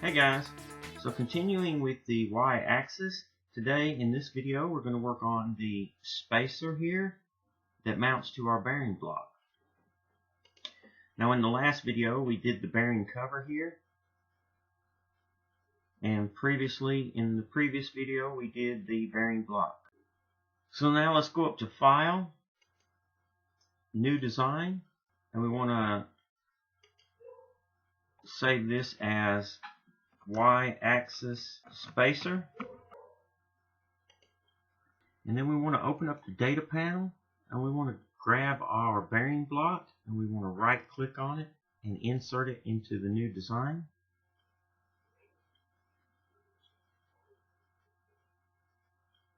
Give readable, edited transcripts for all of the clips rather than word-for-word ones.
Hey guys, so continuing with the y-axis, today in this video we're going to work on the spacer here that mounts to our bearing block. Now in the last video we did the bearing cover here, and previously in the previous video we did the bearing block. So now let's go up to File, New Design, and we want to save this as y-axis spacer, and then we want to open up the data panel and we want to grab our bearing block and we want to right click on it and insert it into the new design.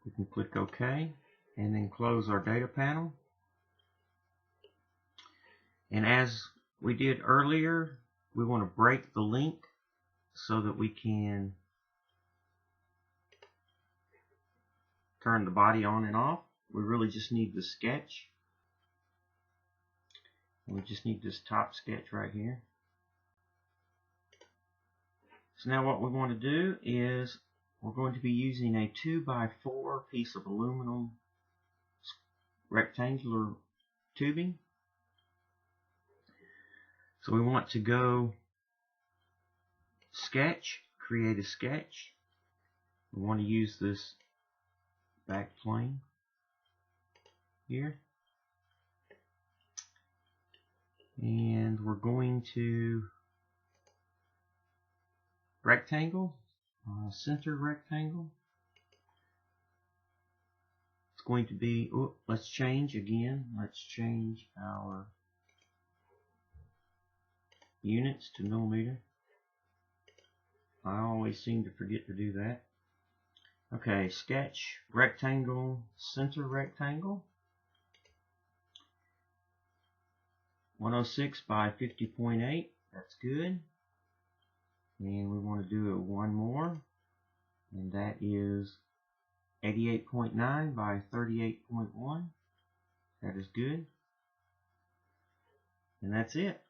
We can click OK and then close our data panel, and as we did earlier we want to break the link so that we can turn the body on and off. We really just need the sketch. We just need this top sketch right here. So now what we want to do is we're going to be using a 2x4 piece of aluminum rectangular tubing. So we want to go Sketch, create a sketch. We want to use this back plane here, and we're going to rectangle, center rectangle. It's going to be, let's change again, let's change our units to millimeter. I always seem to forget to do that. Okay, sketch, rectangle, center rectangle. 106 by 50.8, that's good. And we want to do it one more, and that is 88.9 by 38.1. That is good. And that's it.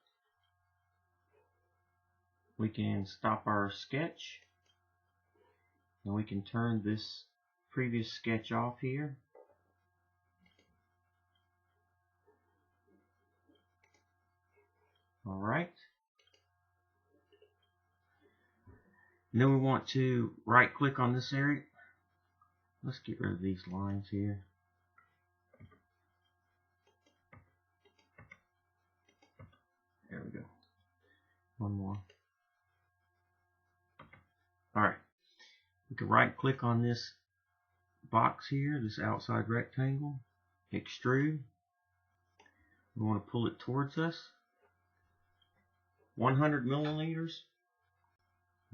We can stop our sketch and we can turn this previous sketch off here. Alright. And then we want to right click on this area. Let's get rid of these lines here. There we go. One more. Alright, we can right click on this box here, this outside rectangle, extrude. We want to pull it towards us, 100 milliliters.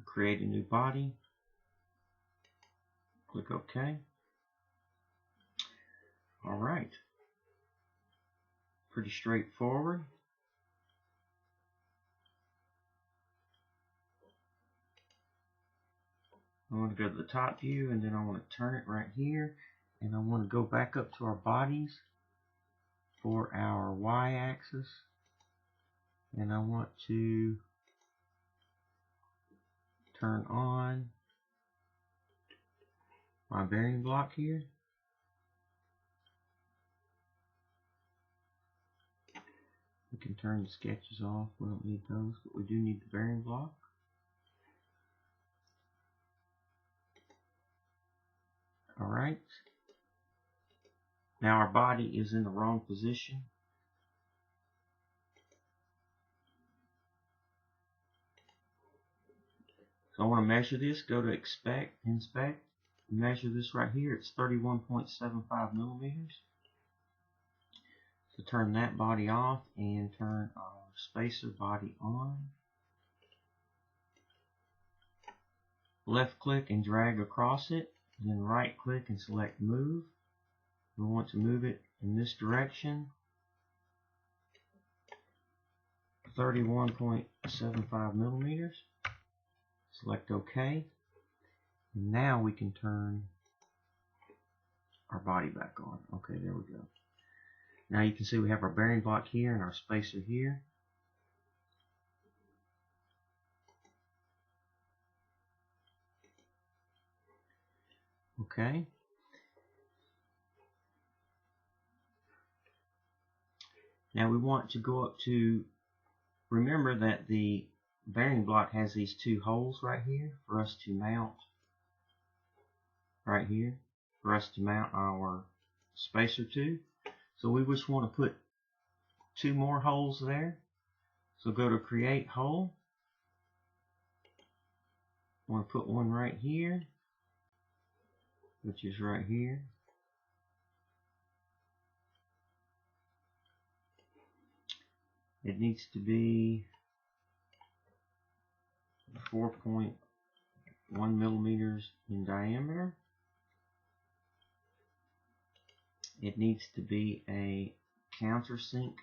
Create a new body, click OK. Alright, pretty straightforward. I want to go to the top view, and then I want to turn it right here, and I want to go back up to our bodies for our y-axis, and I want to turn on my bearing block here. We can turn the sketches off, we don't need those, but we do need the bearing block. Alright, now our body is in the wrong position. So I want to measure this, go to inspect, measure this right here, it's 31.75 millimeters. So turn that body off and turn our spacer body on. Left click and drag across it. Then right click and select move. We want to move it in this direction, 31.75 millimeters. Select OK. And now we can turn our body back on. Okay, there we go. Now you can see we have our bearing block here and our spacer here. Okay. Now we want to go up to, remember that the bearing block has these two holes right here for us to mount, right here, for us to mount our spacer to. So we just want to put two more holes there. So go to create hole. I want to put one right here, which is right here. It needs to be 4.1 millimeters in diameter. It needs to be a countersink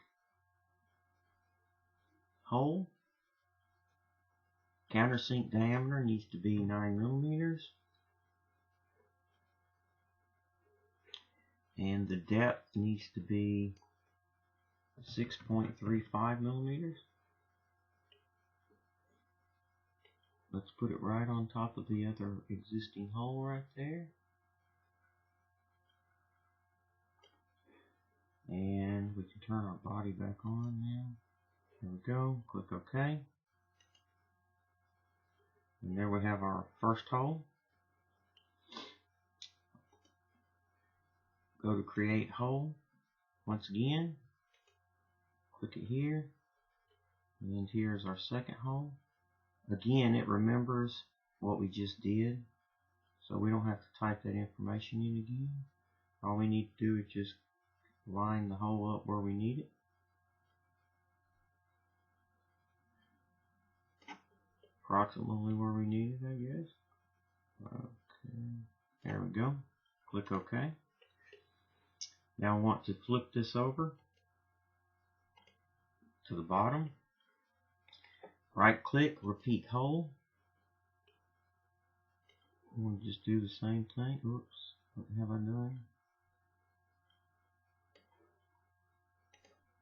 hole. Countersink diameter needs to be 9 millimeters. And the depth needs to be 6.35 millimeters. Let's put it right on top of the other existing hole right there. And we can turn our body back on now. There we go. Click OK. And there we have our first hole. Go to create hole. Once again, click it here. And here's our second hole. Again, it remembers what we just did, so we don't have to type that information in again. All we need to do is just line the hole up where we need it. Approximately where we need it, I guess. Okay, there we go. Click OK. Now I want to flip this over to the bottom. Right click, repeat hole. We'll just do the same thing. Oops, what have I done?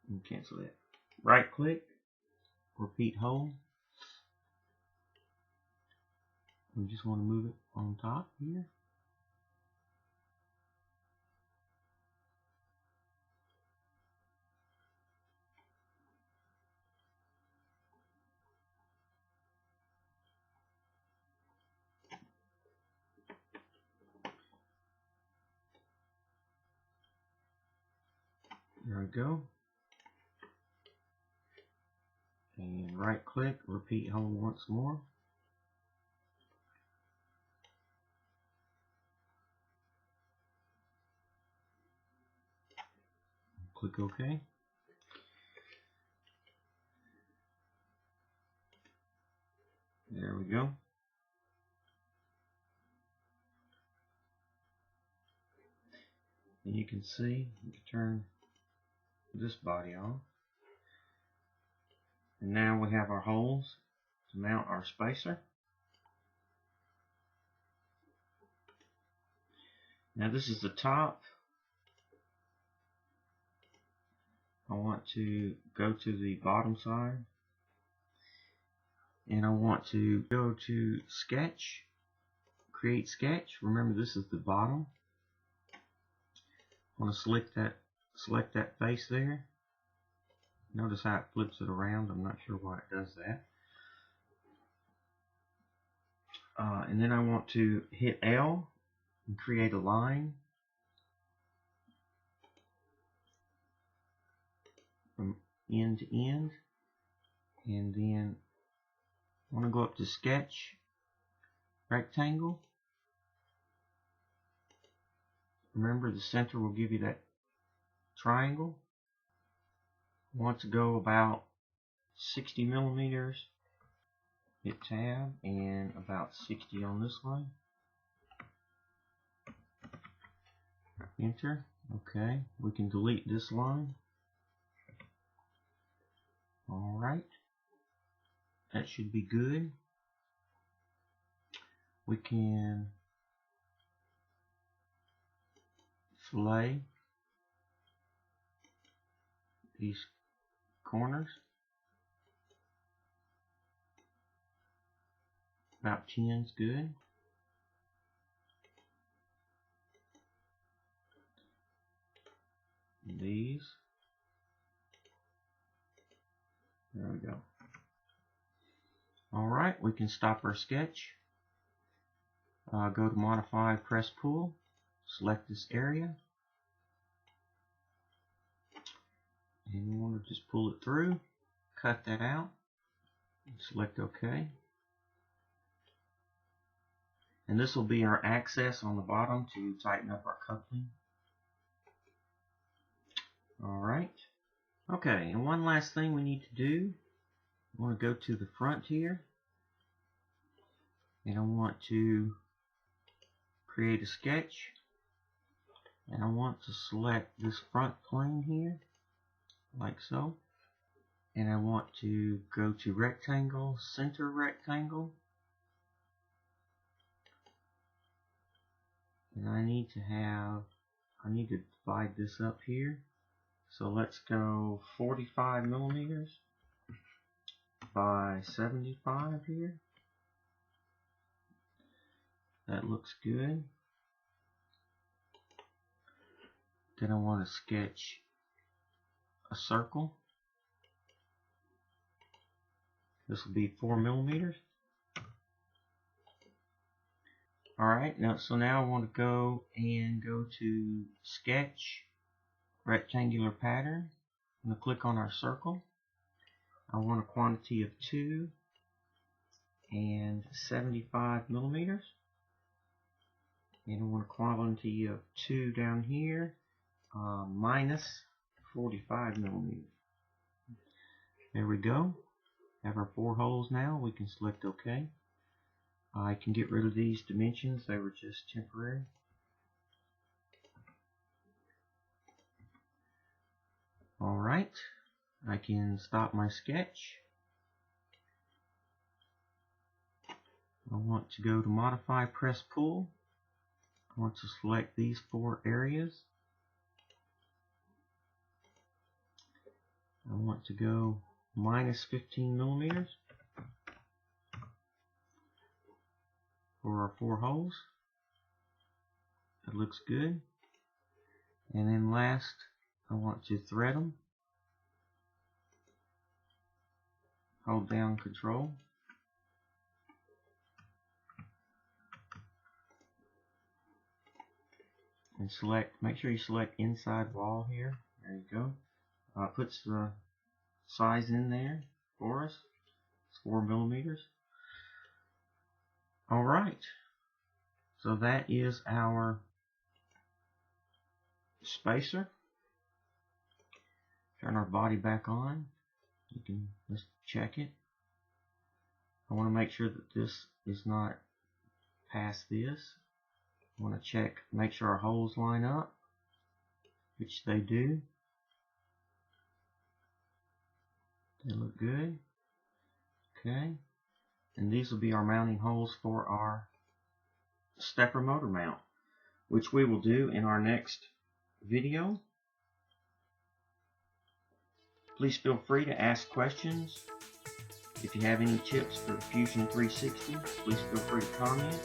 And cancel that. Right click, repeat hole. We just want to move it on top here. There we go. And right click, repeat hole once more. Click OK. There we go. And you can see, you can turn this body off. And now we have our holes to mount our spacer. Now this is the top. I want to go to the bottom side. And I want to go to sketch, create sketch. Remember, this is the bottom. I want to select that face there. Notice how it flips it around. I'm not sure why it does that. And then I want to hit L and create a line from end to end. And then I want to go up to sketch, rectangle. Remember, the center will give you that triangle. I want to go about 60 millimeters. Hit tab and about 60 on this line. Enter. Okay, we can delete this line. Alright, that should be good. We can fillet these corners. About 10's good. these. There we go. Alright, we can stop our sketch. Go to Modify, Press Pull, select this area, and we want to just pull it through, cut that out, and select OK. And this will be our access on the bottom to tighten up our coupling. Alright. Okay, and one last thing we need to do. I want to go to the front here, and I want to create a sketch, and I want to select this front plane here, like so, and I want to go to rectangle, center rectangle, and I need to divide this up here. So let's go 45 millimeters by 75 here. That looks good. Then I want to sketch a circle. This will be 4 millimeters. Alright, now I want to go to Sketch, Rectangular Pattern. I'm going to click on our circle. I want a quantity of 2 and 75 millimeters. And I want a quantity of 2 down here, minus 45 millimeters. There we go. Have our 4 holes now. We can select OK. I can get rid of these dimensions. They were just temporary. Alright. I can stop my sketch. I want to go to Modify, Press Pull. I want to select these 4 areas. I want to go minus 15 millimeters for our 4 holes. That looks good. And then last, I want to thread them. Hold down Control. And make sure you select inside wall here. There you go. Puts the size in there for us. It's 4 millimeters. Alright. So that is our spacer. Turn our body back on. Let's check it. I want to make sure that this is not past this. I want to make sure our holes line up, which they do. They look good. Okay. And these will be our mounting holes for our stepper motor mount, which we will do in our next video. Please feel free to ask questions. If you have any tips for Fusion 360, please feel free to comment.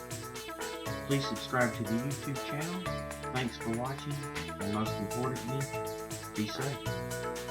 Please subscribe to the YouTube channel. Thanks for watching, and most importantly, be safe.